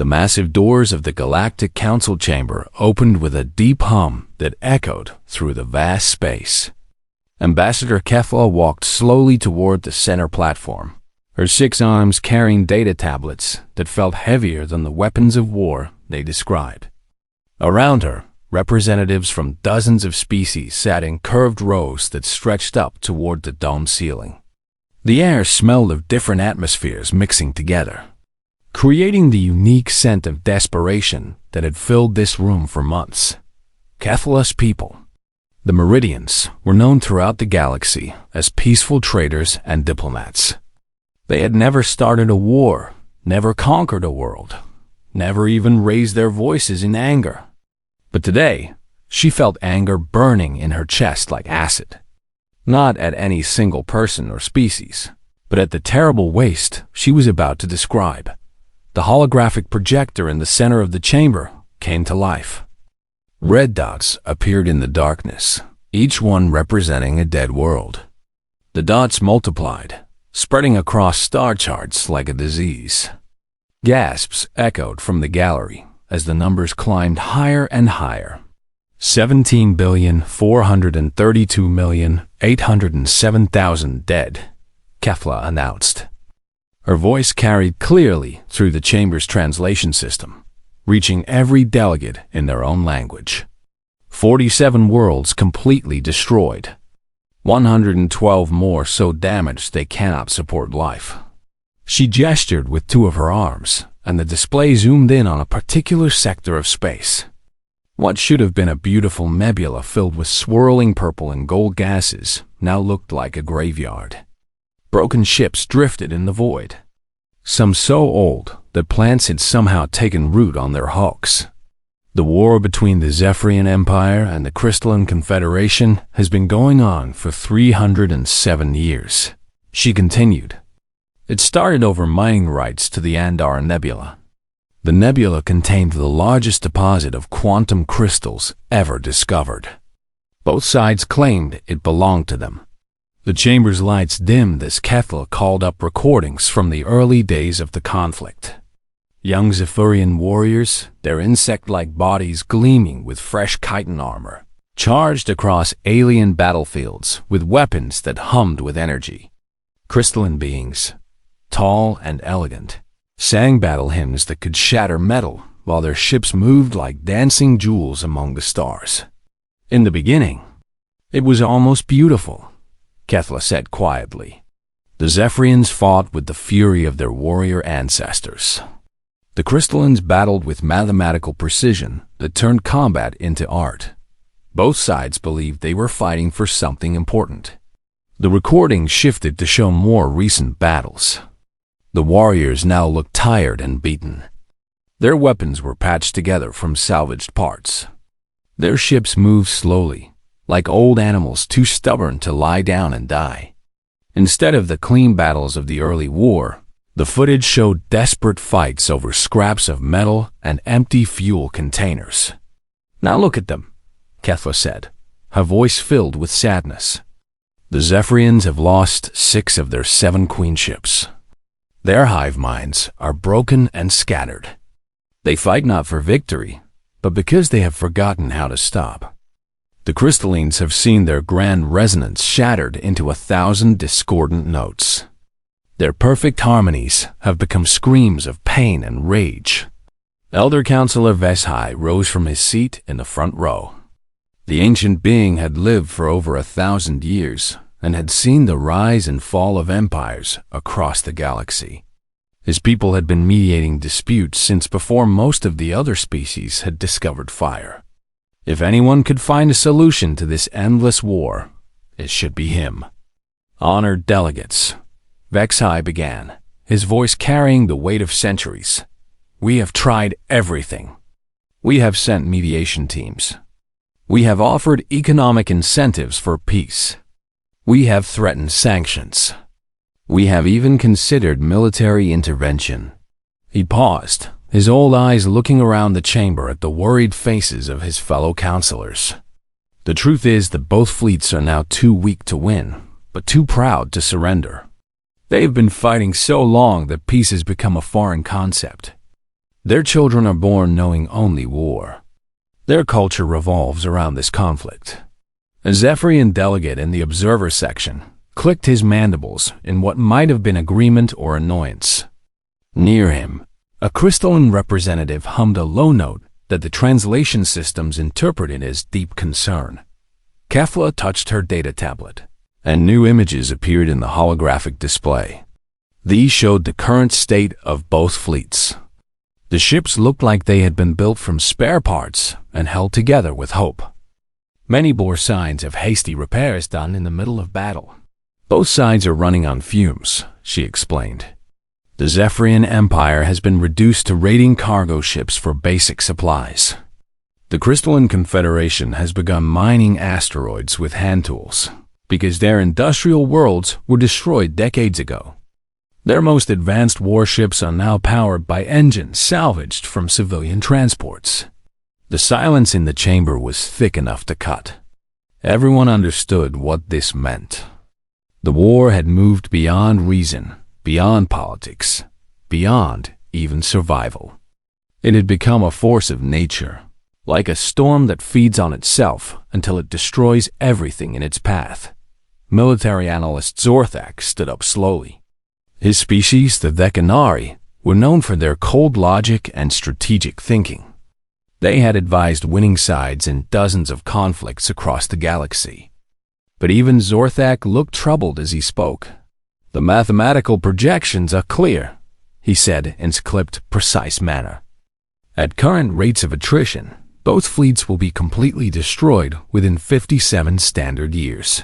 The massive doors of the Galactic Council chamber opened with a deep hum that echoed through the vast space. Ambassador Kefla walked slowly toward the center platform, her 6 arms carrying data tablets that felt heavier than the weapons of war they described. Around her, representatives from dozens of species sat in curved rows that stretched up toward the dome ceiling. The air smelled of different atmospheres mixing together, creating the unique scent of desperation that had filled this room for months. Kefla's people, the Meridians, were known throughout the galaxy as peaceful traders and diplomats. They had never started a war, never conquered a world, never even raised their voices in anger. But today, she felt anger burning in her chest like acid. Not at any single person or species, but at the terrible waste she was about to describe. The holographic projector in the center of the chamber came to life. Red dots appeared in the darkness, each one representing a dead world. The dots multiplied, spreading across star charts like a disease. Gasps echoed from the gallery as the numbers climbed higher and higher. 17,432,807,000 dead, Kefla announced. Her voice carried clearly through the chamber's translation system, reaching every delegate in their own language. 47 worlds completely destroyed. 112 more so damaged they cannot support life. She gestured with 2 of her arms, and the display zoomed in on a particular sector of space. What should have been a beautiful nebula filled with swirling purple and gold gases now looked like a graveyard. Broken ships drifted in the void, some so old that plants had somehow taken root on their hulks. The war between the Zephyrian Empire and the Crystalline Confederation has been going on for 307 years, she continued. It started over mining rights to the Andar Nebula. The nebula contained the largest deposit of quantum crystals ever discovered. Both sides claimed it belonged to them. The chamber's lights dimmed as Kefla called up recordings from the early days of the conflict. Young Zephyrian warriors, their insect-like bodies gleaming with fresh chitin armor, charged across alien battlefields with weapons that hummed with energy. Crystalline beings, tall and elegant, sang battle hymns that could shatter metal while their ships moved like dancing jewels among the stars. In the beginning, it was almost beautiful, Kefla said quietly. The Zephyrians fought with the fury of their warrior ancestors. The Crystallines battled with mathematical precision that turned combat into art. Both sides believed they were fighting for something important. The recording shifted to show more recent battles. The warriors now looked tired and beaten. Their weapons were patched together from salvaged parts. Their ships moved slowly, like old animals too stubborn to lie down and die. Instead of the clean battles of the early war, the footage showed desperate fights over scraps of metal and empty fuel containers. Now look at them, Kefla said, her voice filled with sadness. The Zephyrians have lost 6 of their 7 queenships. Their hive minds are broken and scattered. They fight not for victory, but because they have forgotten how to stop. The Crystallines have seen their grand resonance shattered into 1,000 discordant notes. Their perfect harmonies have become screams of pain and rage. Elder Counselor Veshai rose from his seat in the front row. The ancient being had lived for over 1,000 years and had seen the rise and fall of empires across the galaxy. His people had been mediating disputes since before most of the other species had discovered fire. If anyone could find a solution to this endless war, it should be him. Honored delegates, Veshai began, his voice carrying the weight of centuries. We have tried everything. We have sent mediation teams. We have offered economic incentives for peace. We have threatened sanctions. We have even considered military intervention. He paused, his old eyes looking around the chamber at the worried faces of his fellow counselors. The truth is that both fleets are now too weak to win, but too proud to surrender. They have been fighting so long that peace has become a foreign concept. Their children are born knowing only war. Their culture revolves around this conflict. A Zephyrian delegate in the observer section clicked his mandibles in what might have been agreement or annoyance. Near him, a crystalline representative hummed a low note that the translation systems interpreted as deep concern. Kefla touched her data tablet, and new images appeared in the holographic display. These showed the current state of both fleets. The ships looked like they had been built from spare parts and held together with hope. Many bore signs of hasty repairs done in the middle of battle. Both sides are running on fumes, she explained. The Zephyrian Empire has been reduced to raiding cargo ships for basic supplies. The Crystalline Confederation has begun mining asteroids with hand tools because their industrial worlds were destroyed decades ago. Their most advanced warships are now powered by engines salvaged from civilian transports. The silence in the chamber was thick enough to cut. Everyone understood what this meant. The war had moved beyond reason, beyond politics, beyond even survival. It had become a force of nature, like a storm that feeds on itself until it destroys everything in its path. Military analyst Zorthak stood up slowly. His species, the Decanari, were known for their cold logic and strategic thinking. They had advised winning sides in dozens of conflicts across the galaxy. But even Zorthak looked troubled as he spoke. "The mathematical projections are clear," he said in his clipped, precise manner. "At current rates of attrition, both fleets will be completely destroyed within 57 standard years.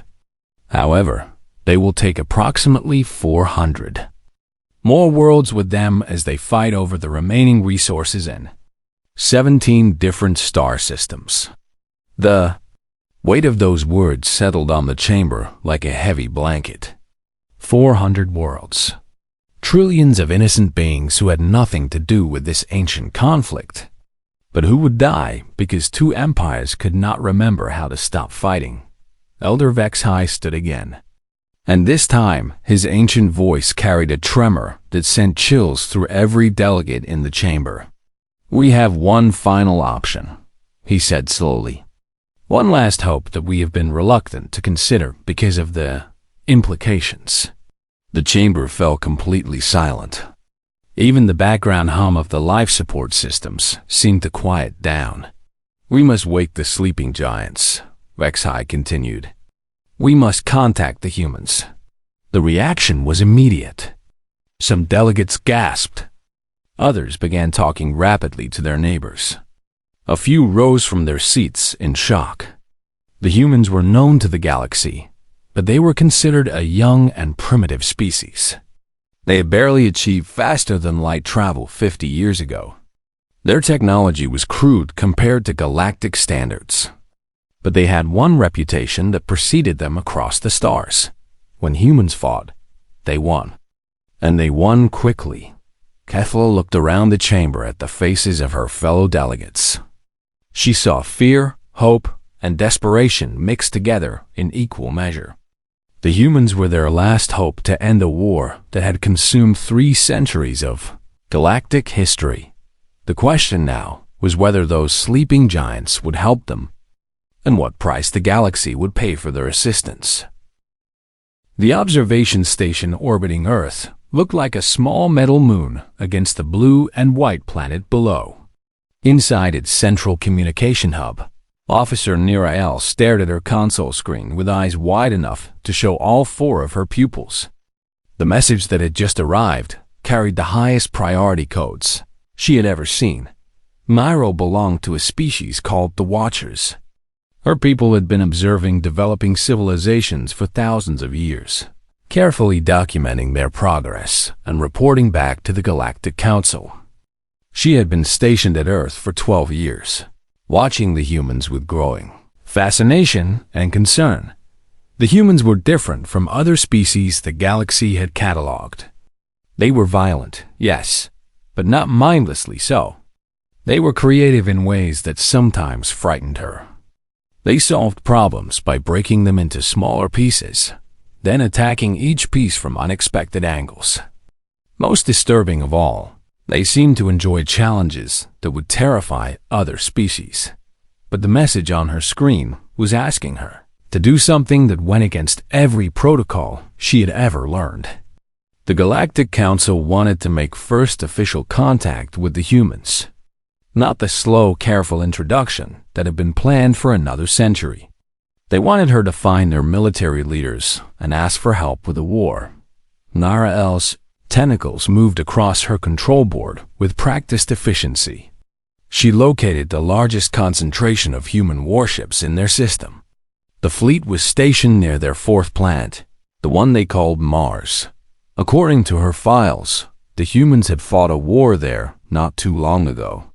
However, they will take approximately 400 more worlds with them as they fight over the remaining resources in 17 different star systems." The weight of those words settled on the chamber like a heavy blanket. 400 worlds. Trillions of innocent beings who had nothing to do with this ancient conflict, but who would die because two empires could not remember how to stop fighting. Elder Vexhai stood again. And this time, his ancient voice carried a tremor that sent chills through every delegate in the chamber. "We have one final option," he said slowly. "One last hope that we have been reluctant to consider because of the implications." The chamber fell completely silent. Even the background hum of the life support systems seemed to quiet down. "We must wake the sleeping giants," Vexhai continued. "We must contact the humans." The reaction was immediate. Some delegates gasped. Others began talking rapidly to their neighbors. A few rose from their seats in shock. The humans were known to the galaxy, but they were considered a young and primitive species. They had barely achieved faster-than-light travel 50 years ago. Their technology was crude compared to galactic standards. But they had one reputation that preceded them across the stars. When humans fought, they won. And they won quickly. Kefla looked around the chamber at the faces of her fellow delegates. She saw fear, hope, and desperation mixed together in equal measure. The humans were their last hope to end a war that had consumed 3 centuries of galactic history. The question now was whether those sleeping giants would help them, and what price the galaxy would pay for their assistance. The observation station orbiting Earth looked like a small metal moon against the blue and white planet below. Inside its central communication hub, Officer Nirael stared at her console screen with eyes wide enough to show all 4 of her pupils. The message that had just arrived carried the highest priority codes she had ever seen. Myro belonged to a species called the Watchers. Her people had been observing developing civilizations for thousands of years, carefully documenting their progress and reporting back to the Galactic Council. She had been stationed at Earth for 12 years, watching the humans with growing fascination and concern. The humans were different from other species the galaxy had catalogued. They were violent, yes, but not mindlessly so. They were creative in ways that sometimes frightened her. They solved problems by breaking them into smaller pieces, then attacking each piece from unexpected angles. Most disturbing of all, They seemed to enjoy challenges that would terrify other species. But the message on her screen was asking her to do something that went against every protocol she had ever learned. The Galactic Council wanted to make first official contact with the humans, not the slow, careful introduction that had been planned for another century. They wanted her to find their military leaders and ask for help with the war. Narael's tentacles moved across her control board with practiced efficiency. She located the largest concentration of human warships in their system. The fleet was stationed near their fourth planet, the one they called Mars. According to her files, the humans had fought a war there not too long ago.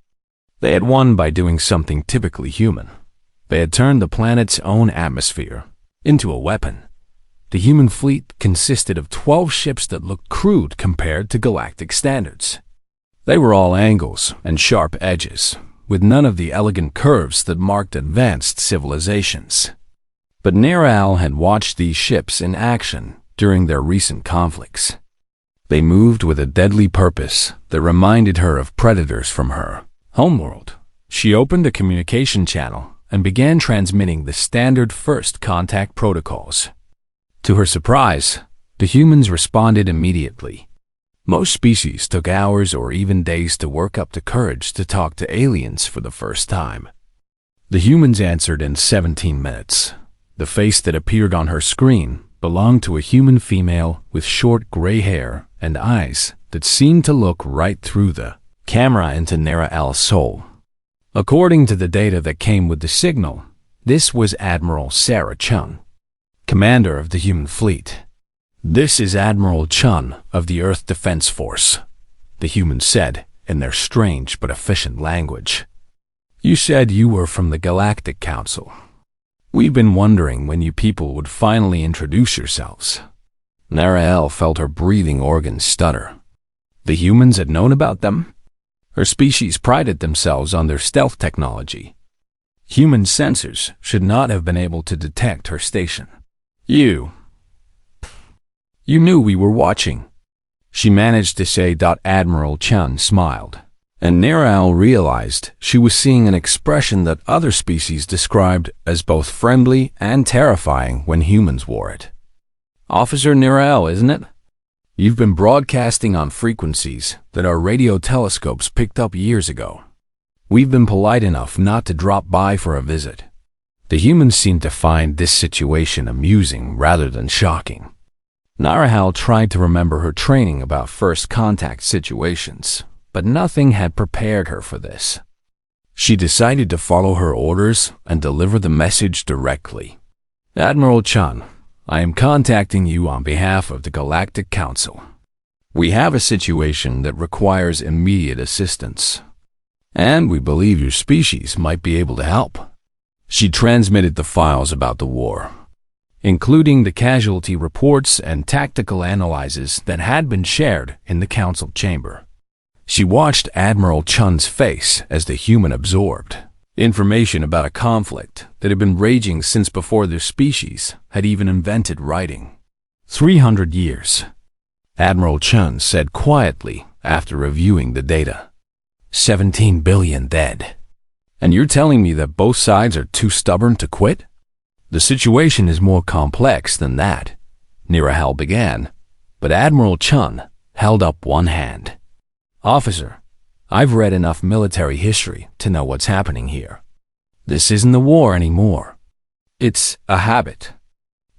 They had won by doing something typically human. They had turned the planet's own atmosphere into a weapon. The human fleet consisted of 12 ships that looked crude compared to galactic standards. They were all angles and sharp edges, with none of the elegant curves that marked advanced civilizations. But Narael had watched these ships in action during their recent conflicts. They moved with a deadly purpose that reminded her of predators from her homeworld. She opened a communication channel and began transmitting the standard first contact protocols. To her surprise, the humans responded immediately. Most species took hours or even days to work up the courage to talk to aliens for the first time. The humans answered in 17 minutes. The face that appeared on her screen belonged to a human female with short gray hair and eyes that seemed to look right through the camera into Narael's soul. According to the data that came with the signal, this was Admiral Sarah Chun, commander of the human fleet. "This is Admiral Chun of the Earth Defense Force," the humans said in their strange but efficient language. "You said you were from the Galactic Council. We've been wondering when you people would finally introduce yourselves." Narael felt her breathing organs stutter. The humans had known about them? Her species prided themselves on their stealth technology. Human sensors should not have been able to detect her station. You knew we were watching," she managed to say. Admiral Chun smiled, and Narael realized she was seeing an expression that other species described as both friendly and terrifying when humans wore it. "Officer Narael, isn't it? You've been broadcasting on frequencies that our radio telescopes picked up years ago. We've been polite enough not to drop by for a visit." The humans seemed to find this situation amusing rather than shocking. Narael tried to remember her training about first contact situations, but nothing had prepared her for this. She decided to follow her orders and deliver the message directly. "Admiral Chun, I am contacting you on behalf of the Galactic Council. We have a situation that requires immediate assistance, and we believe your species might be able to help." She transmitted the files about the war, including the casualty reports and tactical analyses that had been shared in the council chamber. She watched Admiral Chun's face as the human absorbed information about a conflict that had been raging since before their species had even invented writing. 300 years, Admiral Chun said quietly after reviewing the data. 17 billion dead. And you're telling me that both sides are too stubborn to quit? The situation is more complex than that, Narael began, but Admiral Chun held up one hand. "Officer, I've read enough military history to know what's happening here. This isn't a war anymore. It's a habit.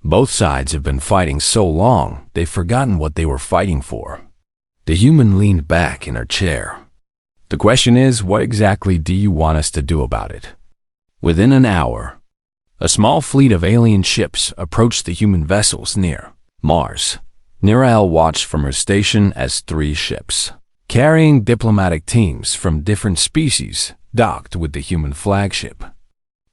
Both sides have been fighting so long they've forgotten what they were fighting for." The human leaned back in her chair. "The question is, what exactly do you want us to do about it?" Within an hour, a small fleet of alien ships approached the human vessels near Mars. Narael watched from her station as 3 ships, carrying diplomatic teams from different species, docked with the human flagship.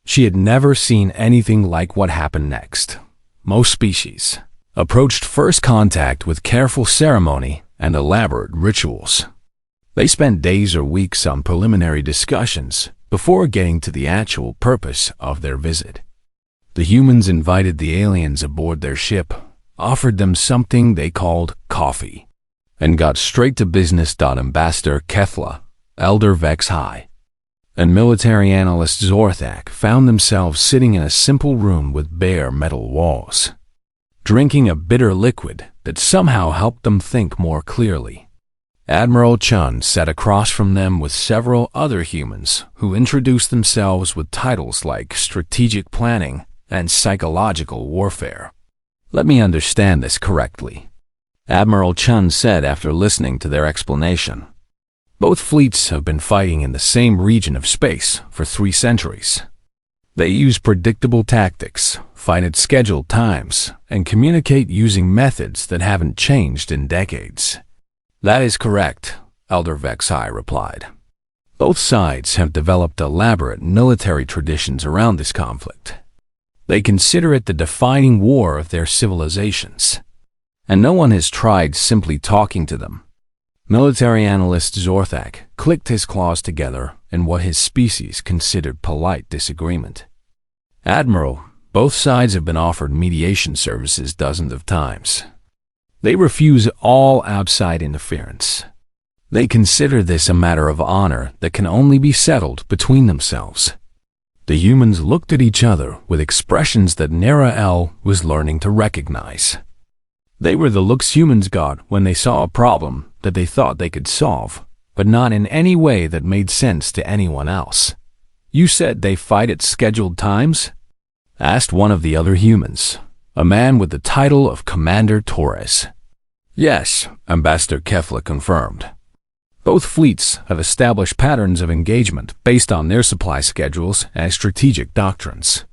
She had never seen anything like what happened next. Most species approached first contact with careful ceremony and elaborate rituals. They spent days or weeks on preliminary discussions before getting to the actual purpose of their visit. The humans invited the aliens aboard their ship, offered them something they called coffee, and got straight to business. Ambassador Kefla, Elder Vex High, and military analyst Zorthak found themselves sitting in a simple room with bare metal walls, drinking a bitter liquid that somehow helped them think more clearly. Admiral Chun sat across from them with several other humans who introduced themselves with titles like strategic planning and psychological warfare. "Let me understand this correctly," Admiral Chun said after listening to their explanation. "Both fleets have been fighting in the same region of space for 3 centuries. They use predictable tactics, fight at scheduled times, and communicate using methods that haven't changed in decades." "That is correct," Elder Vexai replied. "Both sides have developed elaborate military traditions around this conflict. They consider it the defining war of their civilizations, and no one has tried simply talking to them." Military analyst Zorthak clicked his claws together in what his species considered polite disagreement. "Admiral, both sides have been offered mediation services dozens of times. They refuse all outside interference. They consider this a matter of honor that can only be settled between themselves." The humans looked at each other with expressions that Nera-El was learning to recognize. They were the looks humans got when they saw a problem that they thought they could solve, but not in any way that made sense to anyone else. "You said they fight at scheduled times?" asked one of the other humans, a man with the title of Commander Torres. "Yes," Ambassador Kefla confirmed. "Both fleets have established patterns of engagement based on their supply schedules and strategic doctrines.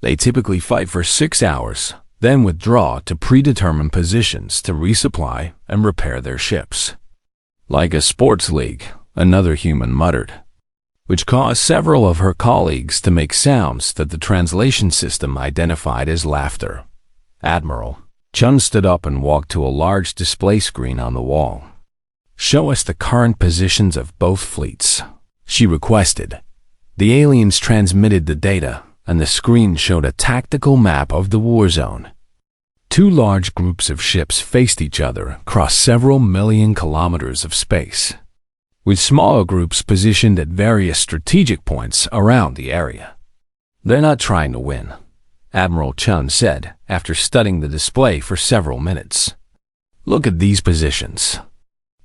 They typically fight for 6 hours, then withdraw to predetermined positions to resupply and repair their ships." "Like a sports league," another human muttered, which caused several of her colleagues to make sounds that the translation system identified as laughter. "Admiral," Chun stood up and walked to a large display screen on the wall. "Show us the current positions of both fleets," she requested. The aliens transmitted the data, and the screen showed a tactical map of the war zone. 2 large groups of ships faced each other across several million kilometers of space, with smaller groups positioned at various strategic points around the area. "They're not trying to win," Admiral Chun said after studying the display for several minutes. "Look at these positions.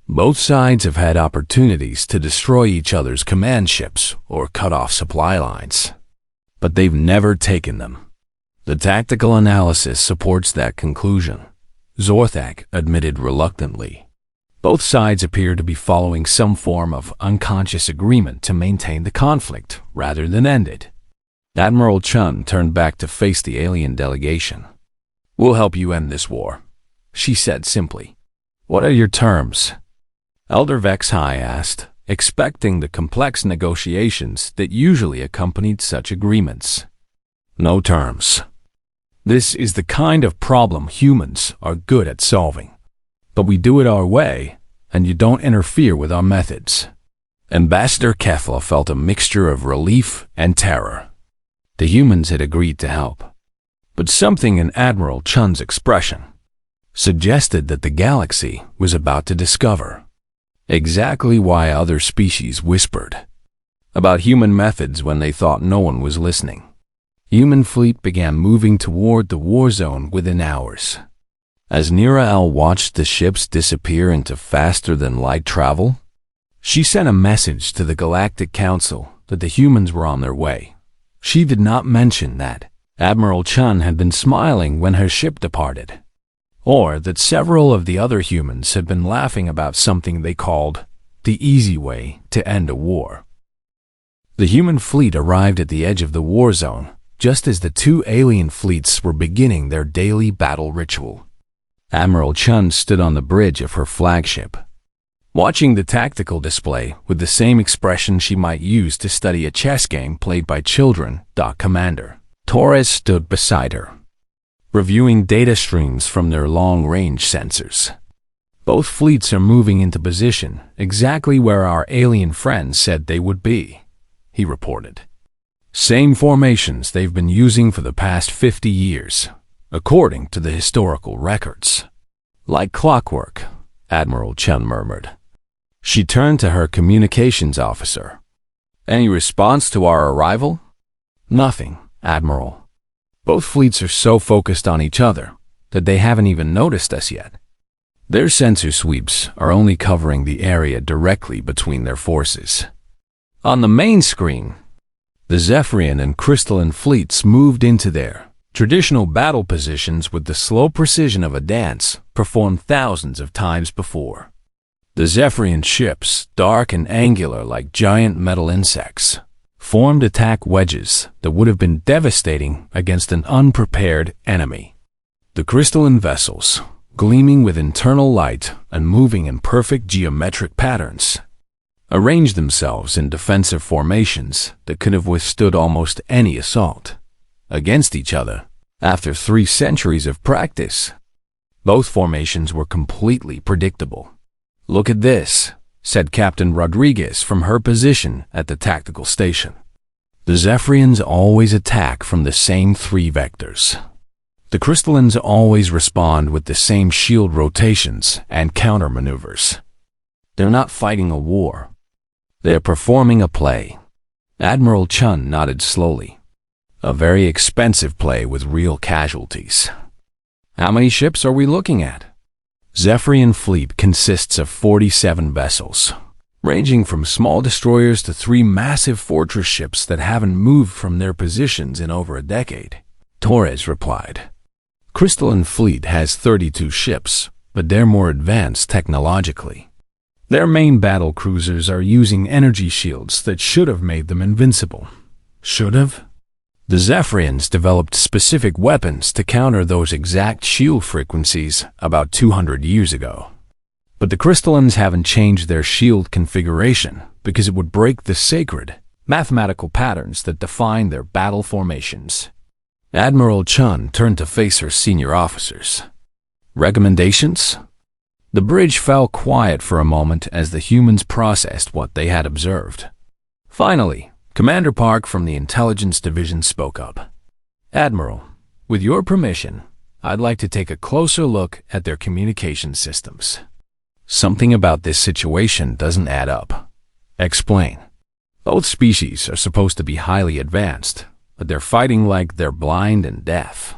Both sides have had opportunities to destroy each other's command ships or cut off supply lines, but they've never taken them." "The tactical analysis supports that conclusion," Zorthak admitted reluctantly. "Both sides appear to be following some form of unconscious agreement to maintain the conflict rather than end it." Admiral Chun turned back to face the alien delegation. "We'll help you end this war," she said simply. "What are your terms?" Elder Vex High asked, expecting the complex negotiations that usually accompanied such agreements. "No terms. This is the kind of problem humans are good at solving. But we do it our way, and you don't interfere with our methods." Ambassador Kefla felt a mixture of relief and terror. The humans had agreed to help, but something in Admiral Chun's expression suggested that the galaxy was about to discover exactly why other species whispered about human methods when they thought no one was listening. Human fleet began moving toward the war zone within hours. As Nera-El watched the ships disappear into faster-than-light travel, she sent a message to the Galactic Council that the humans were on their way. She did not mention that Admiral Chun had been smiling when her ship departed, or that several of the other humans had been laughing about something they called the easy way to end a war. The human fleet arrived at the edge of the war zone just as the 2 alien fleets were beginning their daily battle ritual. Admiral Chun stood on the bridge of her flagship, watching the tactical display with the same expression she might use to study a chess game played by children. Commander Torres stood beside her, reviewing data streams from their long-range sensors. "Both fleets are moving into position exactly where our alien friends said they would be," he reported. "Same formations they've been using for the past 50 years, according to the historical records." "Like clockwork," Admiral Chun murmured. She turned to her communications officer. Any response to our arrival? Nothing, Admiral. Both fleets are so focused on each other that they haven't even noticed us yet. Their sensor sweeps are only covering the area directly between their forces. On the main screen, the Zephyrian and Crystalline fleets moved into their traditional battle positions with the slow precision of a dance performed thousands of times before. The Zephyrian ships, dark and angular like giant metal insects, formed attack wedges that would have been devastating against an unprepared enemy. The crystalline vessels, gleaming with internal light and moving in perfect geometric patterns, arranged themselves in defensive formations that could have withstood almost any assault. Against each other, after 3 centuries of practice, both formations were completely predictable. Look at this, said Captain Rodriguez from her position at the tactical station. The Zephyrians always attack from the same 3 vectors. The Crystallines always respond with the same shield rotations and counter-maneuvers. They're not fighting a war. They're performing a play. Admiral Chun nodded slowly. A very expensive play with real casualties. How many ships are we looking at? Zephyrian fleet consists of 47 vessels, ranging from small destroyers to 3 massive fortress ships that haven't moved from their positions in over a decade. Torres replied. Crystalline fleet has 32 ships, but they're more advanced technologically. Their main battle cruisers are using energy shields that should have made them invincible. Should have? The Zephyrians developed specific weapons to counter those exact shield frequencies about 200 years ago. But the Crystallines haven't changed their shield configuration because it would break the sacred, mathematical patterns that define their battle formations. Admiral Chun turned to face her senior officers. Recommendations? The bridge fell quiet for a moment as the humans processed what they had observed. Finally, Commander Park from the Intelligence Division spoke up. Admiral, with your permission, I'd like to take a closer look at their communication systems. Something about this situation doesn't add up. Explain. Both species are supposed to be highly advanced, but they're fighting like they're blind and deaf.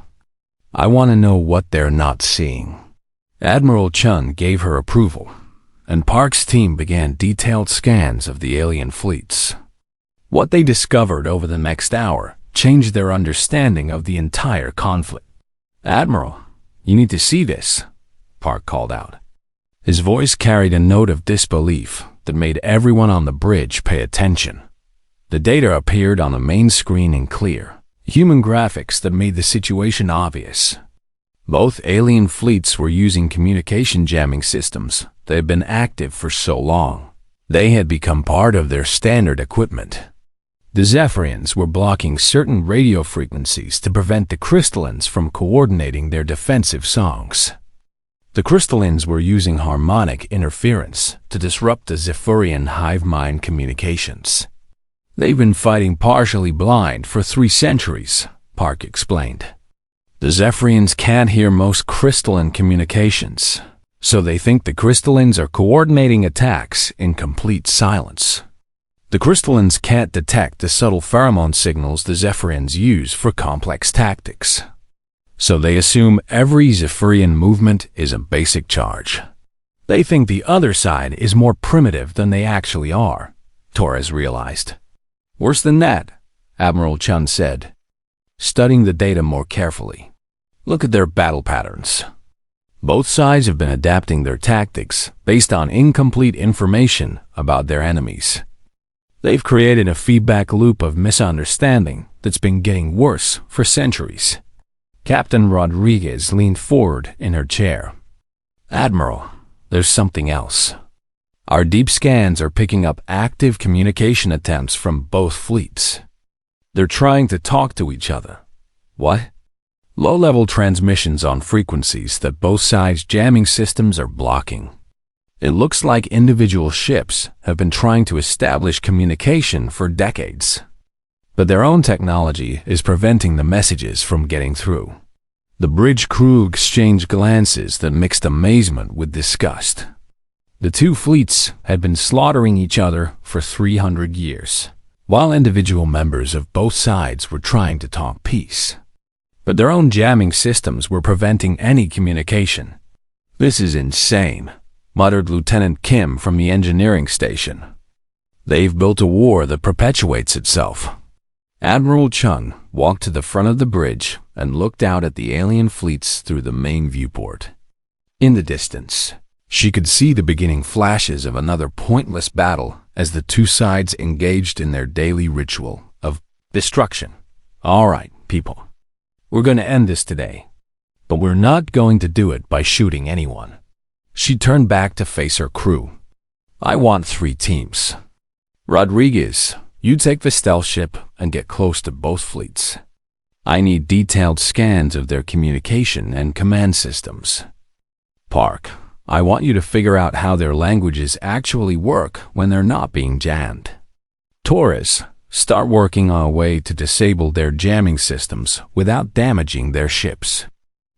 I want to know what they're not seeing. Admiral Chun gave her approval, and Park's team began detailed scans of the alien fleets. What they discovered over the next hour changed their understanding of the entire conflict. Admiral, you need to see this, Park called out. His voice carried a note of disbelief that made everyone on the bridge pay attention. The data appeared on the main screen in clear, human graphics that made the situation obvious. Both alien fleets were using communication jamming systems that had been active for so long. They had become part of their standard equipment. The Zephyrians were blocking certain radio frequencies to prevent the Crystallines from coordinating their defensive songs. The Crystallines were using harmonic interference to disrupt the Zephyrian hive mind communications. They've been fighting partially blind for 3 centuries, Park explained. The Zephyrians can't hear most crystalline communications, so they think the Crystallines are coordinating attacks in complete silence. The Crystallines can't detect the subtle pheromone signals the Zephyrians use for complex tactics, so they assume every Zephyrian movement is a basic charge. They think the other side is more primitive than they actually are, Torres realized. Worse than that, Admiral Chun said, studying the data more carefully. Look at their battle patterns. Both sides have been adapting their tactics based on incomplete information about their enemies. They've created a feedback loop of misunderstanding that's been getting worse for centuries. Captain Rodriguez leaned forward in her chair. Admiral, there's something else. Our deep scans are picking up active communication attempts from both fleets. They're trying to talk to each other. What? Low-level transmissions on frequencies that both sides' jamming systems are blocking. It looks like individual ships have been trying to establish communication for decades, but their own technology is preventing the messages from getting through. The bridge crew exchanged glances that mixed amazement with disgust. The two fleets had been slaughtering each other for 300 years, while individual members of both sides were trying to talk peace. But their own jamming systems were preventing any communication. "This is insane," muttered Lieutenant Kim from the engineering station. "They've built a war that perpetuates itself." Admiral Chun walked to the front of the bridge and looked out at the alien fleets through the main viewport. In the distance, she could see the beginning flashes of another pointless battle as the two sides engaged in their daily ritual of destruction. "All right, people. We're going to end this today. But we're not going to do it by shooting anyone." She turned back to face her crew. "I want 3 teams. Rodriguez, you take the stealth ship and get close to both fleets. I need detailed scans of their communication and command systems. Park, I want you to figure out how their languages actually work when they're not being jammed. Torres, start working on a way to disable their jamming systems without damaging their ships."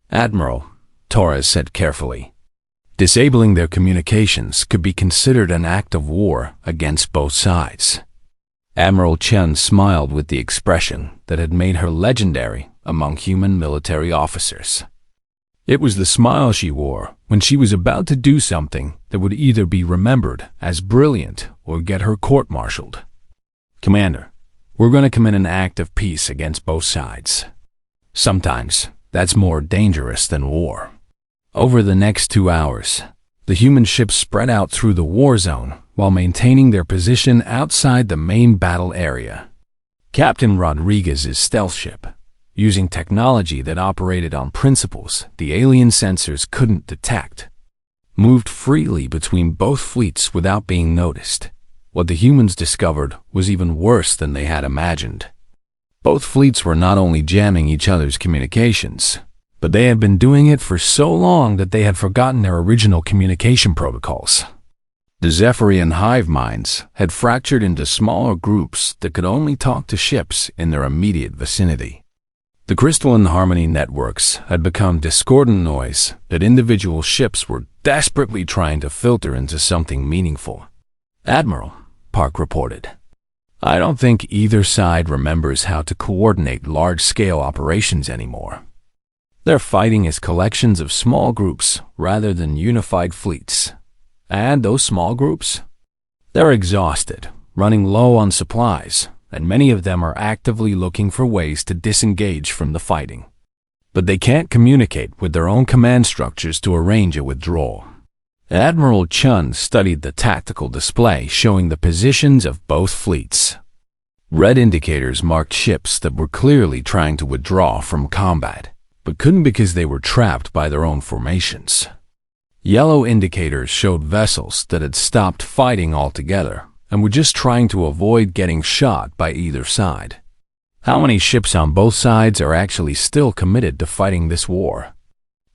"Admiral," Torres said carefully, "disabling their communications could be considered an act of war against both sides." Admiral Chen smiled with the expression that had made her legendary among human military officers. It was the smile she wore when she was about to do something that would either be remembered as brilliant or get her court-martialed. "Commander, we're going to commit an act of peace against both sides. Sometimes that's more dangerous than war." Over the next 2 hours, the human ships spread out through the war zone while maintaining their position outside the main battle area. Captain Rodriguez's stealth ship, using technology that operated on principles the alien sensors couldn't detect, moved freely between both fleets without being noticed. What the humans discovered was even worse than they had imagined. Both fleets were not only jamming each other's communications, but they had been doing it for so long that they had forgotten their original communication protocols. The Zephyrian hive minds had fractured into smaller groups that could only talk to ships in their immediate vicinity. The crystalline harmony networks had become discordant noise that individual ships were desperately trying to filter into something meaningful. "Admiral," Park reported, "I don't think either side remembers how to coordinate large-scale operations anymore. They're fighting as collections of small groups rather than unified fleets. And those small groups? They're exhausted, running low on supplies, and many of them are actively looking for ways to disengage from the fighting. But they can't communicate with their own command structures to arrange a withdrawal." Admiral Chun studied the tactical display showing the positions of both fleets. Red indicators marked ships that were clearly trying to withdraw from combat, but couldn't because they were trapped by their own formations. Yellow indicators showed vessels that had stopped fighting altogether and were just trying to avoid getting shot by either side. How many ships on both sides are actually still committed to fighting this war?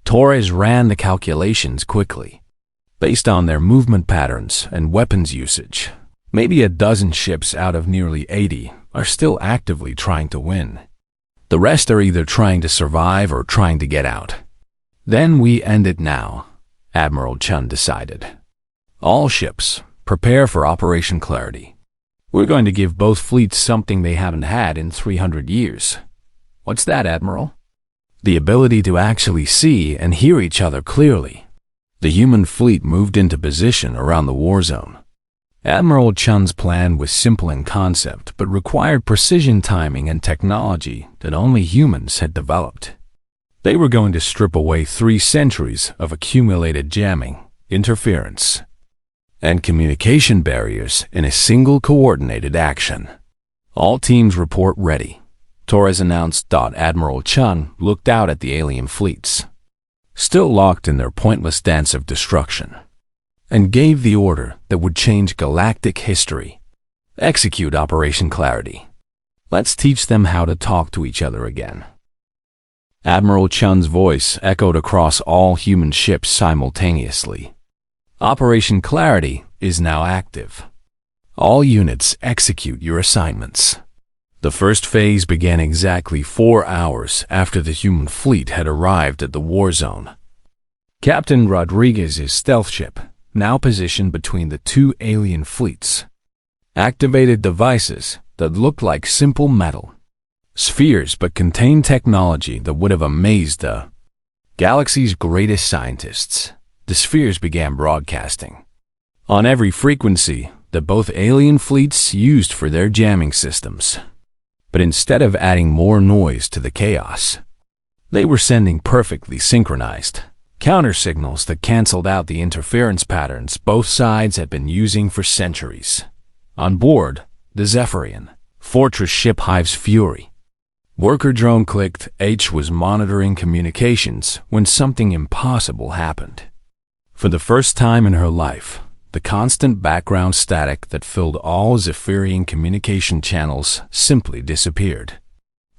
Torres ran the calculations quickly. Based on their movement patterns and weapons usage, maybe a dozen ships out of nearly 80 are still actively trying to win. The rest are either trying to survive or trying to get out. "Then we end it now," Admiral Chun decided. "All ships, prepare for Operation Clarity. We're going to give both fleets something they haven't had in 300 years. "What's that, Admiral?" "The ability to actually see and hear each other clearly." The human fleet moved into position around the war zone. Admiral Chun's plan was simple in concept, but required precision timing and technology that only humans had developed. They were going to strip away 3 centuries of accumulated jamming, interference, and communication barriers in a single coordinated action. "All teams report ready," Torres announced. Admiral Chun looked out at the alien fleets, still locked in their pointless dance of destruction, and gave the order that would change galactic history. "Execute Operation Clarity. Let's teach them how to talk to each other again." Admiral Chun's voice echoed across all human ships simultaneously. "Operation Clarity is now active. All units execute your assignments." The first phase began exactly 4 hours after the human fleet had arrived at the war zone. Captain Rodriguez's stealth ship, now positioned between the two alien fleets, activated devices that looked like simple metal spheres but contained technology that would have amazed the galaxy's greatest scientists. The spheres began broadcasting on every frequency that both alien fleets used for their jamming systems. But instead of adding more noise to the chaos, they were sending perfectly synchronized counter signals that canceled out the interference patterns both sides had been using for centuries. On board the Zephyrian Fortress ship Hive's Fury, worker drone clicked H was monitoring communications when something impossible happened. For the first time in her life, the constant background static that filled all Zephyrian communication channels simply disappeared.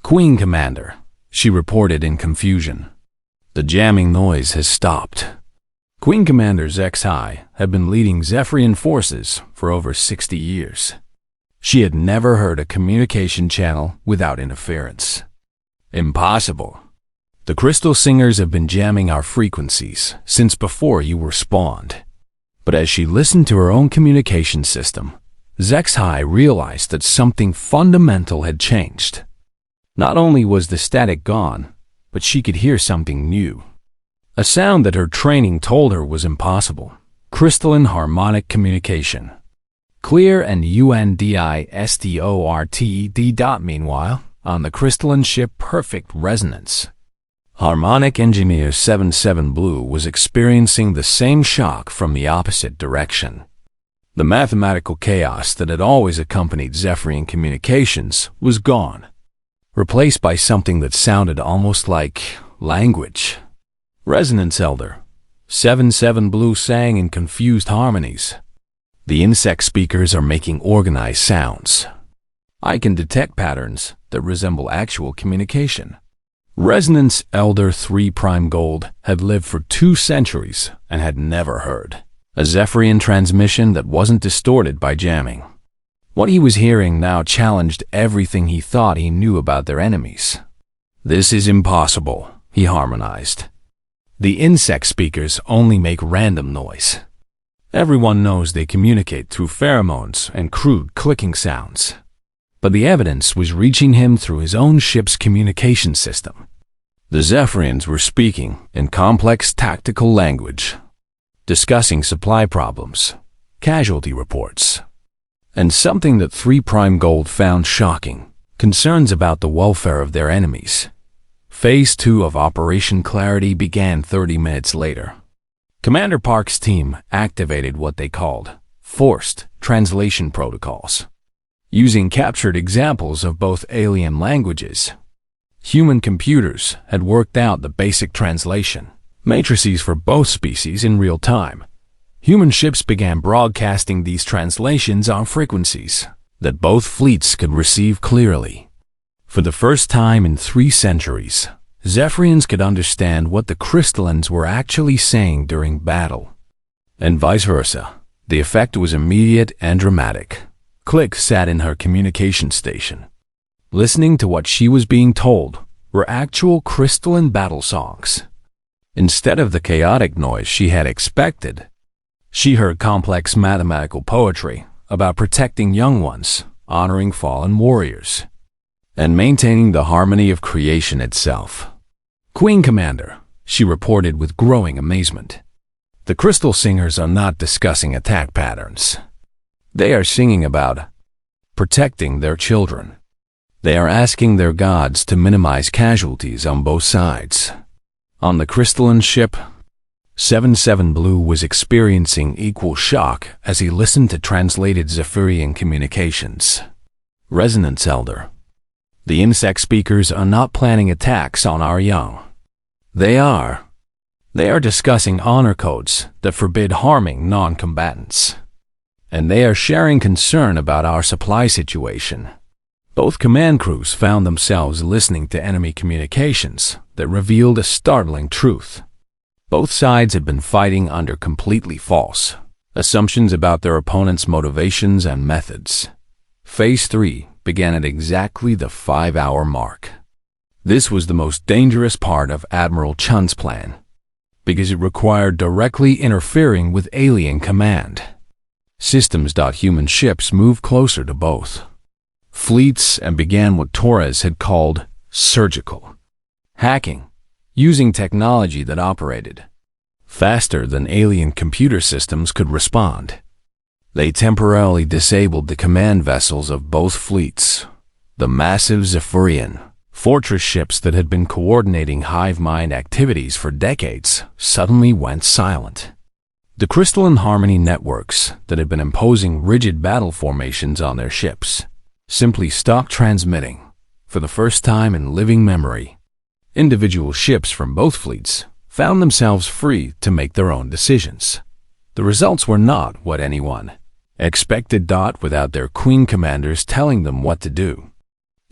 "Queen Commander," she reported in confusion. "The jamming noise has stopped." Queen Commander Zexai had been leading Zephyrian forces for over 60 years. She had never heard a communication channel without interference. "Impossible. The Crystal Singers have been jamming our frequencies since before you were spawned." But as she listened to her own communication system, Zexai realized that something fundamental had changed. Not only was the static gone, but she could hear something new. A sound that her training told her was impossible. Crystalline harmonic communication. Clear and UNDISTORTED. Meanwhile, on the crystalline ship Perfect Resonance, Harmonic Engineer 77 Blue was experiencing the same shock from the opposite direction. The mathematical chaos that had always accompanied Zephyrian communications was gone, replaced by something that sounded almost like language. "Resonance Elder," 77 Blue sang in confused harmonies. "The insect speakers are making organized sounds. I can detect patterns that resemble actual communication." Resonance Elder 3 Prime Gold had lived for 2 centuries and had never heard a Zephyrian transmission that wasn't distorted by jamming. What he was hearing now challenged everything he thought he knew about their enemies. "This is impossible," he harmonized. "The insect speakers only make random noise. Everyone knows they communicate through pheromones and crude clicking sounds." But the evidence was reaching him through his own ship's communication system. The Zephyrians were speaking in complex tactical language, discussing supply problems, casualty reports, and something that 3 Prime Gold found shocking, concerns about the welfare of their enemies. Phase 2 of Operation Clarity began 30 minutes later. Commander Park's team activated what they called forced translation protocols. Using captured examples of both alien languages, human computers had worked out the basic translation matrices for both species in real time. Human ships began broadcasting these translations on frequencies that both fleets could receive clearly. For the first time in 3 centuries, Zephyrians could understand what the crystallines were actually saying during battle, and vice versa. The effect was immediate and dramatic. Click sat in her communication station, listening to what she was being told were actual crystalline battle songs. Instead of the chaotic noise she had expected, she heard complex mathematical poetry about protecting young ones, honoring fallen warriors, and maintaining the harmony of creation itself. "Queen Commander," she reported with growing amazement, "the Crystal Singers are not discussing attack patterns. They are singing about protecting their children. They are asking their gods to minimize casualties on both sides." On the crystalline ship, 77 Blue was experiencing equal shock as he listened to translated Zephyrian communications. "Resonance Elder, the insect speakers are not planning attacks on our young. They are discussing honor codes that forbid harming non-combatants. And they are sharing concern about our supply situation." Both command crews found themselves listening to enemy communications that revealed a startling truth. Both sides had been fighting under completely false assumptions about their opponent's motivations and methods. Phase 3 began at exactly the 5-hour mark. This was the most dangerous part of Admiral Chun's plan. because it required directly interfering with alien command. Systems.human ships moved closer to both fleets and began what Torres had called surgical hacking, using technology that operated faster than alien computer systems could respond. They temporarily disabled the command vessels of both fleets. The massive Zephyrian fortress ships that had been coordinating hive mind activities for decades suddenly went silent. The crystalline harmony networks that had been imposing rigid battle formations on their ships simply stopped transmitting for the first time in living memory. Individual ships from both fleets found themselves free to make their own decisions. The results were not what anyone expected. Without their queen commanders telling them what to do,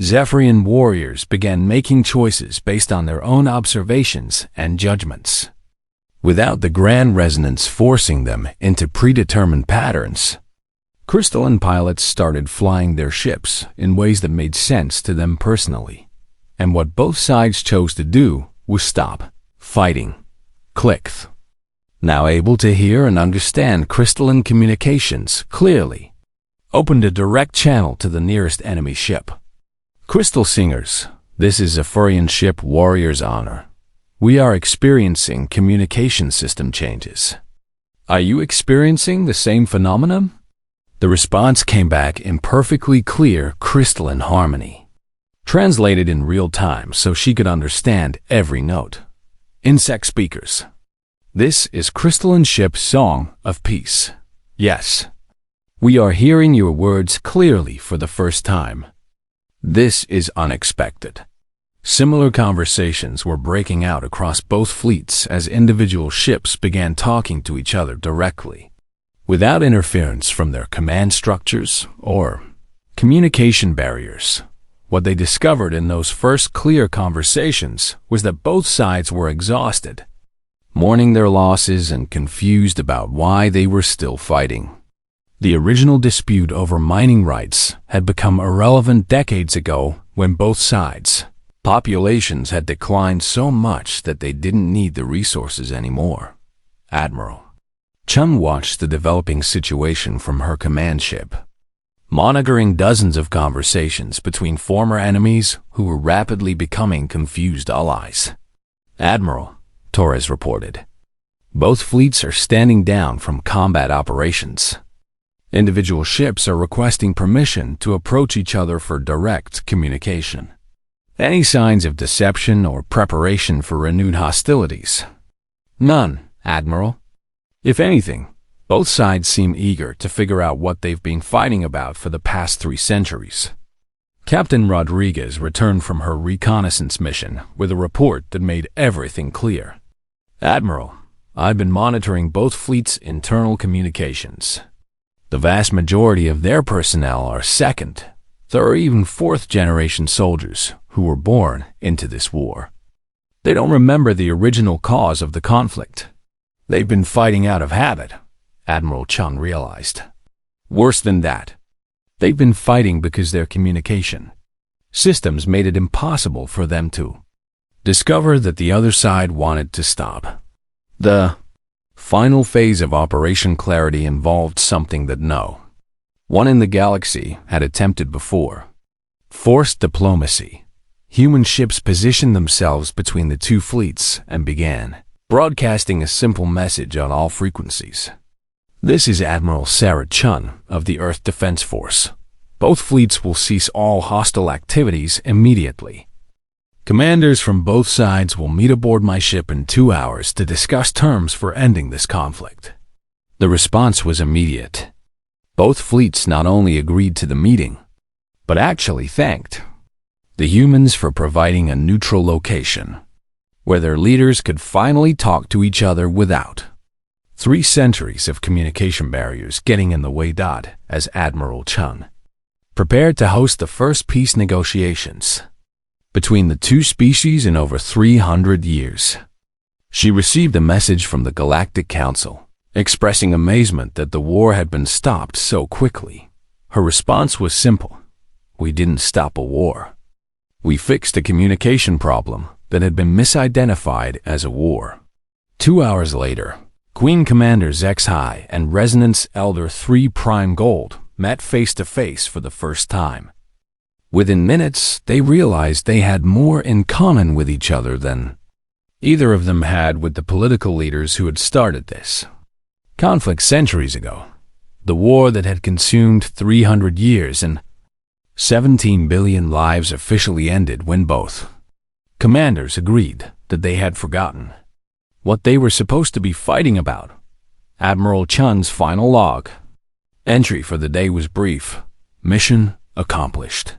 Zephyrian warriors began making choices based on their own observations and judgments, without the grand resonance forcing them into predetermined patterns. Crystalline pilots started flying their ships in ways that made sense to them personally, and what both sides chose to do was stop fighting. Click. Now able to hear and understand crystalline communications clearly, opened a direct channel to the nearest enemy ship. Crystal Singers, this is Zephyrian ship Warrior's Honor. We are experiencing communication system changes. Are you experiencing the same phenomenon? The response came back in perfectly clear crystalline harmony, translated in real time so she could understand every note. Insect speakers. This is Crystalline Ship's Song of Peace. Yes, we are hearing your words clearly for the first time. This is unexpected. Similar conversations were breaking out across both fleets as individual ships began talking to each other directly, without interference from their command structures or communication barriers. What they discovered in those first clear conversations was that both sides were exhausted, mourning their losses and confused about why they were still fighting. The original dispute over mining rights had become irrelevant decades ago when both sides' populations had declined so much that they didn't need the resources anymore. Admiral Chun watched the developing situation from her command ship, monitoring dozens of conversations between former enemies who were rapidly becoming confused allies. Admiral, Torres reported, both fleets are standing down from combat operations. Individual ships are requesting permission to approach each other for direct communication. Any signs of deception or preparation for renewed hostilities? None, Admiral. If anything, both sides seem eager to figure out what they've been fighting about for the past 3 centuries. Captain Rodriguez returned from her reconnaissance mission with a report that made everything clear. Admiral, I've been monitoring both fleets' internal communications. The vast majority of their personnel are 2nd, 3rd, or even 4th generation soldiers who were born into this war. They don't remember the original cause of the conflict. They've been fighting out of habit, Admiral Chun realized. Worse than that, they've been fighting because their communication systems made it impossible for them to discover that the other side wanted to stop. The final phase of Operation Clarity involved something that no one in the galaxy had attempted before: forced diplomacy. Human ships positioned themselves between the two fleets and began broadcasting a simple message on all frequencies. This is Admiral Sarah Chun of the Earth Defense Force. Both fleets will cease all hostile activities immediately. Commanders from both sides will meet aboard my ship in 2 hours to discuss terms for ending this conflict. The response was immediate. Both fleets not only agreed to the meeting, but actually thanked the humans for providing a neutral location where their leaders could finally talk to each other without 3 centuries of communication barriers getting in the way. As Admiral Chun prepared to host the first peace negotiations between the two species in over 300 years, she received a message from the Galactic Council expressing amazement that the war had been stopped so quickly. Her response was simple: we didn't stop a war. We fixed a communication problem that had been misidentified as a war. 2 hours later, Queen Commander Zex-High and Resonance Elder 3 Prime Gold met face-to-face for the first time. Within minutes, they realized they had more in common with each other than either of them had with the political leaders who had started this conflict centuries ago. The war that had consumed 300 years and 17 billion lives officially ended when both commanders agreed that they had forgotten what they were supposed to be fighting about. Admiral Chun's final log entry for the day was brief. Mission accomplished.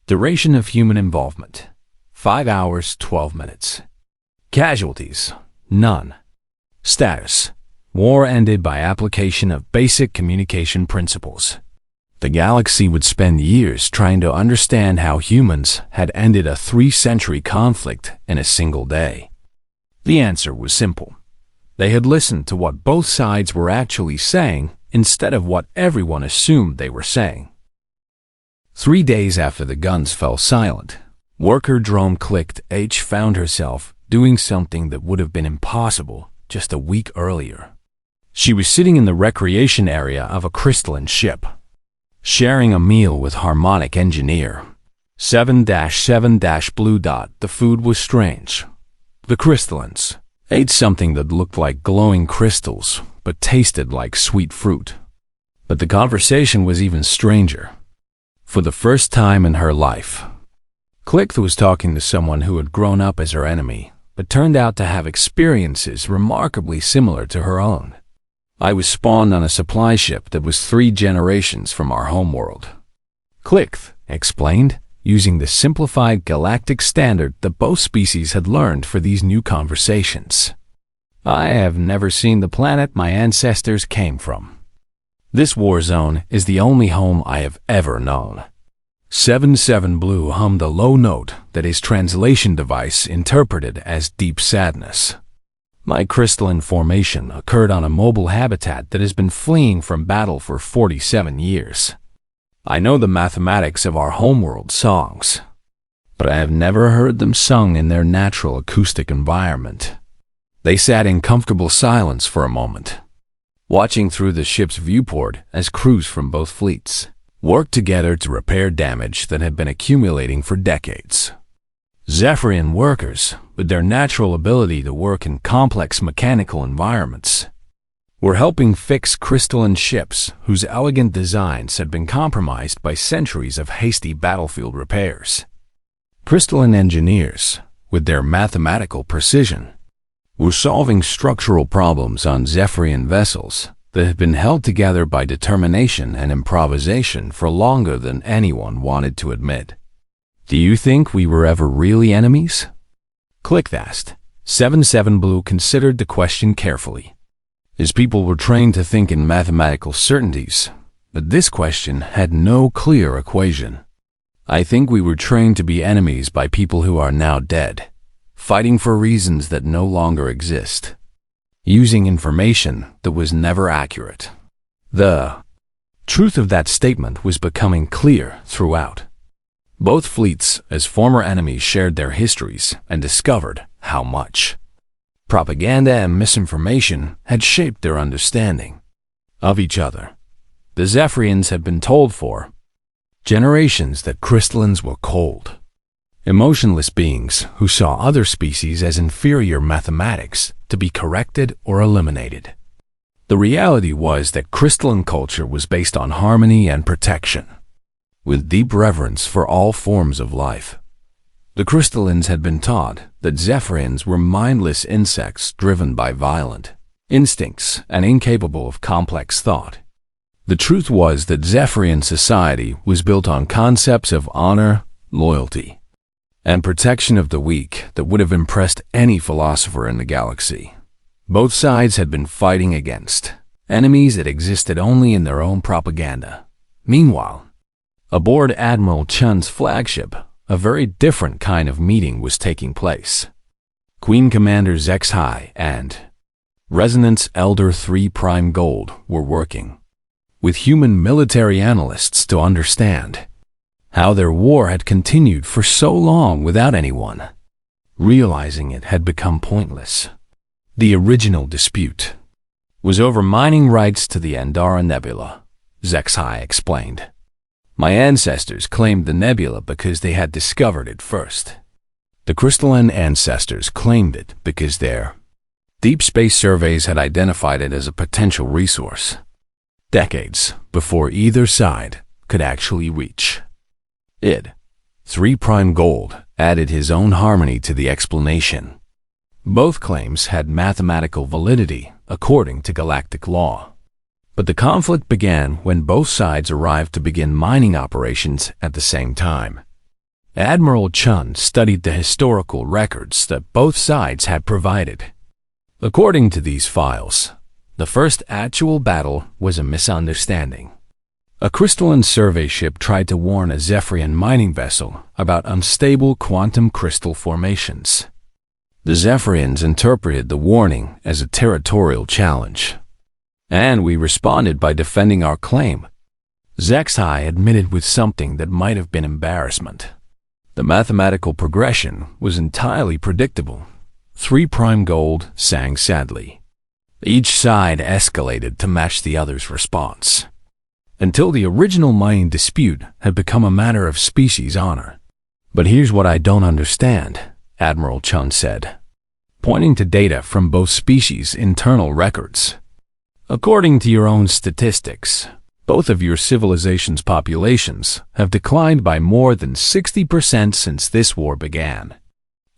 Duration of human involvement: 5 hours, 12 minutes. Casualties: none. Status: war ended by application of basic communication principles. The galaxy would spend years trying to understand how humans had ended a 3-century conflict in a single day. The answer was simple. They had listened to what both sides were actually saying instead of what everyone assumed they were saying. 3 days after the guns fell silent, worker drone Clicked H found herself doing something that would have been impossible just a week earlier. She was sitting in the recreation area of a crystalline ship, sharing a meal with Harmonic Engineer 7-7-Blue Dot. The food was strange. The crystallines ate something that looked like glowing crystals, but tasted like sweet fruit. But the conversation was even stranger. For the first time in her life, Clicked was talking to someone who had grown up as her enemy, but turned out to have experiences remarkably similar to her own. I was spawned on a supply ship that was 3 generations from our homeworld, Clicked explained, using the simplified galactic standard that both species had learned for these new conversations. I have never seen the planet my ancestors came from. This war zone is the only home I have ever known. 7-7 Blue hummed a low note that his translation device interpreted as deep sadness. My crystalline formation occurred on a mobile habitat that has been fleeing from battle for 47 years. I know the mathematics of our homeworld songs, but I have never heard them sung in their natural acoustic environment. They sat in comfortable silence for a moment, watching through the ship's viewport as crews from both fleets worked together to repair damage that had been accumulating for decades. Zephyrian workers, with their natural ability to work in complex mechanical environments, were helping fix crystalline ships whose elegant designs had been compromised by centuries of hasty battlefield repairs. Crystalline engineers, with their mathematical precision, were solving structural problems on Zephyrian vessels that had been held together by determination and improvisation for longer than anyone wanted to admit. Do you think we were ever really enemies? Clicked asked. 7-7 Blue considered the question carefully. His people were trained to think in mathematical certainties, but this question had no clear equation. I think we were trained to be enemies by people who are now dead, fighting for reasons that no longer exist, using information that was never accurate. The truth of that statement was becoming clear throughout. Both fleets, as former enemies, shared their histories and discovered how much propaganda and misinformation had shaped their understanding of each other. The Zephyrians had been told for generations that crystallines were cold, emotionless beings who saw other species as inferior mathematics to be corrected or eliminated. The reality was that crystalline culture was based on harmony and protection, with deep reverence for all forms of life. The crystallines had been taught that Zephyrians were mindless insects driven by violent instincts and incapable of complex thought. The truth was that Zephyrian society was built on concepts of honor, loyalty, and protection of the weak that would have impressed any philosopher in the galaxy. Both sides had been fighting against enemies that existed only in their own propaganda. Meanwhile, aboard Admiral Chun's flagship, a very different kind of meeting was taking place. Queen Commander Zex-High and Resonance Elder 3 Prime Gold were working with human military analysts to understand how their war had continued for so long without anyone realizing it had become pointless. The original dispute was over mining rights to the Andara Nebula, HFY explained. My ancestors claimed the nebula because they had discovered it first. The crystalline ancestors claimed it because their deep space surveys had identified it as a potential resource, decades before either side could actually reach it. 3 Prime Gold added his own harmony to the explanation. Both claims had mathematical validity according to galactic law. But the conflict began when both sides arrived to begin mining operations at the same time. Admiral Chun studied the historical records that both sides had provided. According to these files, the first actual battle was a misunderstanding. A crystalline survey ship tried to warn a Zephyrian mining vessel about unstable quantum crystal formations. The Zephyrians interpreted the warning as a territorial challenge, and we responded by defending our claim. HFY admitted with something that might have been embarrassment. The mathematical progression was entirely predictable. 3 Prime Gold sang sadly. Each side escalated to match the other's response, until the original mining dispute had become a matter of species honor. But here's what I don't understand, Admiral Chun said, pointing to data from both species' internal records. According to your own statistics, both of your civilization's populations have declined by more than 60% since this war began.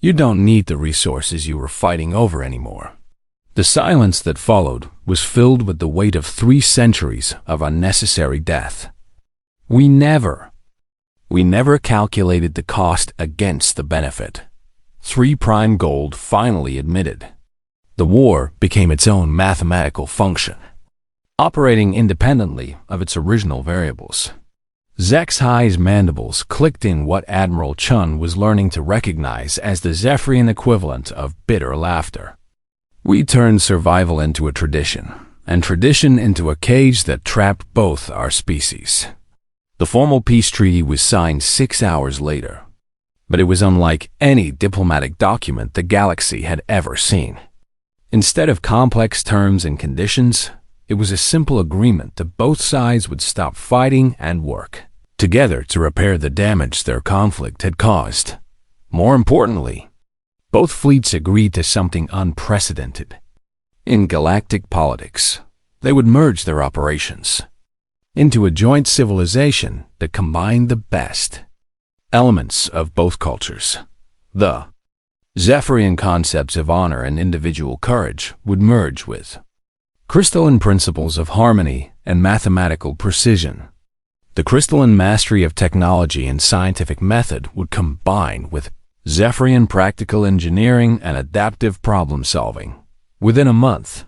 You don't need the resources you were fighting over anymore. The silence that followed was filled with the weight of 3 centuries of unnecessary death. We never calculated the cost against the benefit, 3 Prime Gold finally admitted. The war became its own mathematical function, operating independently of its original variables. HFY's mandibles clicked in what Admiral Chun was learning to recognize as the Zephyrian equivalent of bitter laughter. We turned survival into a tradition, and tradition into a cage that trapped both our species. The formal peace treaty was signed 6 hours later, but it was unlike any diplomatic document the galaxy had ever seen. Instead of complex terms and conditions, it was a simple agreement that both sides would stop fighting and work together to repair the damage their conflict had caused. More importantly, both fleets agreed to something unprecedented. In galactic politics, they would merge their operations into a joint civilization that combined the best elements of both cultures. The Zephyrian concepts of honor and individual courage would merge with crystalline principles of harmony and mathematical precision. The crystalline mastery of technology and scientific method would combine with Zephyrian practical engineering and adaptive problem-solving. Within a month,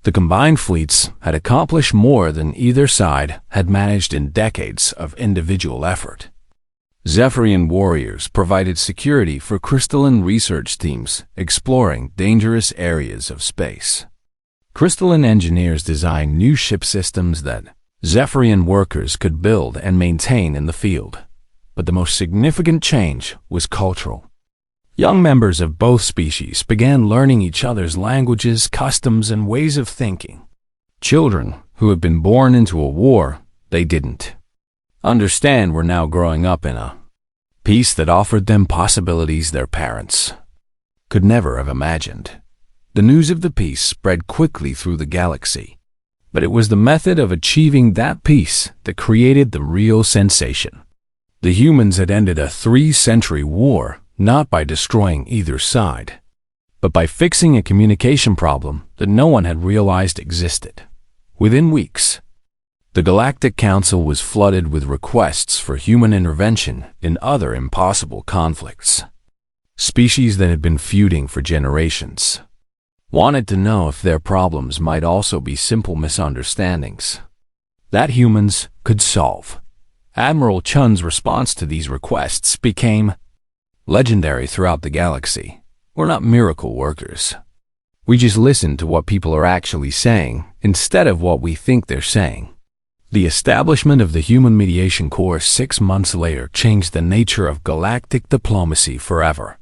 the combined fleets had accomplished more than either side had managed in decades of individual effort. Zephyrian warriors provided security for crystalline research teams exploring dangerous areas of space. Crystalline engineers designed new ship systems that Zephyrian workers could build and maintain in the field. But the most significant change was cultural. Young members of both species began learning each other's languages, customs, and ways of thinking. Children who had been born into a war they didn't understand were now growing up in a peace that offered them possibilities their parents could never have imagined. The news of the peace spread quickly through the galaxy, but it was the method of achieving that peace that created the real sensation. The humans had ended a 3-century war not by destroying either side, but by fixing a communication problem that no one had realized existed. Within weeks, the Galactic Council was flooded with requests for human intervention in other impossible conflicts. Species that had been feuding for generations wanted to know if their problems might also be simple misunderstandings that humans could solve. Admiral Chun's response to these requests became legendary throughout the galaxy. We're not miracle workers. We just listen to what people are actually saying instead of what we think they're saying. The establishment of the Human Mediation Corps 6 months later changed the nature of galactic diplomacy forever.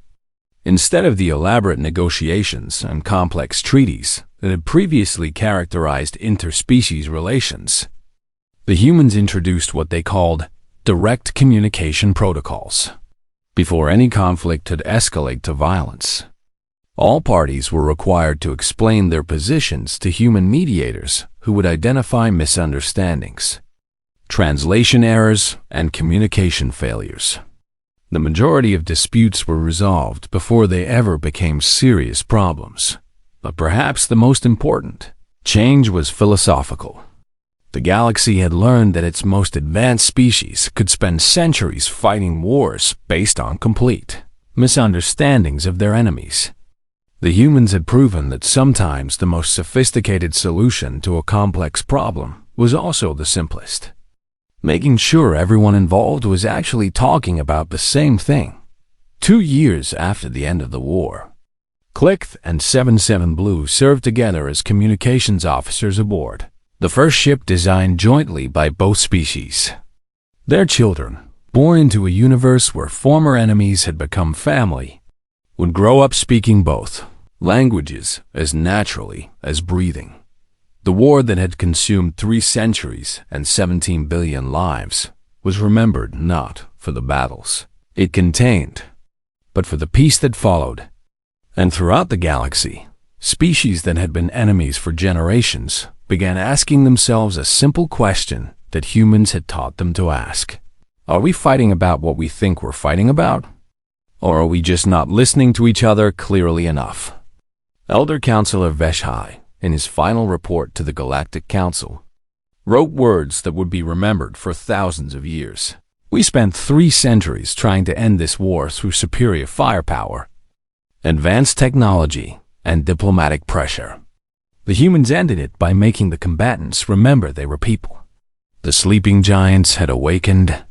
Instead of the elaborate negotiations and complex treaties that had previously characterized interspecies relations, the humans introduced what they called direct communication protocols. Before any conflict could escalate to violence, all parties were required to explain their positions to human mediators who would identify misunderstandings, translation errors, and communication failures. The majority of disputes were resolved before they ever became serious problems. But perhaps the most important change was philosophical. The galaxy had learned that its most advanced species could spend centuries fighting wars based on complete misunderstandings of their enemies. The humans had proven that sometimes the most sophisticated solution to a complex problem was also the simplest. Making sure everyone involved was actually talking about the same thing. 2 years after the end of the war, Click and 77 Blue served together as communications officers aboard the first ship designed jointly by both species. Their children, born into a universe where former enemies had become family, would grow up speaking both languages as naturally as breathing. The war that had consumed 3 centuries and 17 billion lives was remembered not for the battles it contained, but for the peace that followed. And throughout the galaxy, species that had been enemies for generations began asking themselves a simple question that humans had taught them to ask. Are we fighting about what we think we're fighting about? Or are we just not listening to each other clearly enough? Elder Counselor Veshai, in his final report to the Galactic Council, wrote words that would be remembered for thousands of years. We spent 3 centuries trying to end this war through superior firepower, advanced technology, and diplomatic pressure. The humans ended it by making the combatants remember they were people. The sleeping giants had awakened,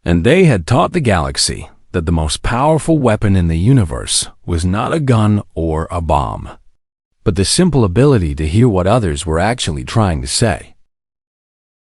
and they had taught the galaxy that the most powerful weapon in the universe was not a gun or a bomb, but the simple ability to hear what others were actually trying to say.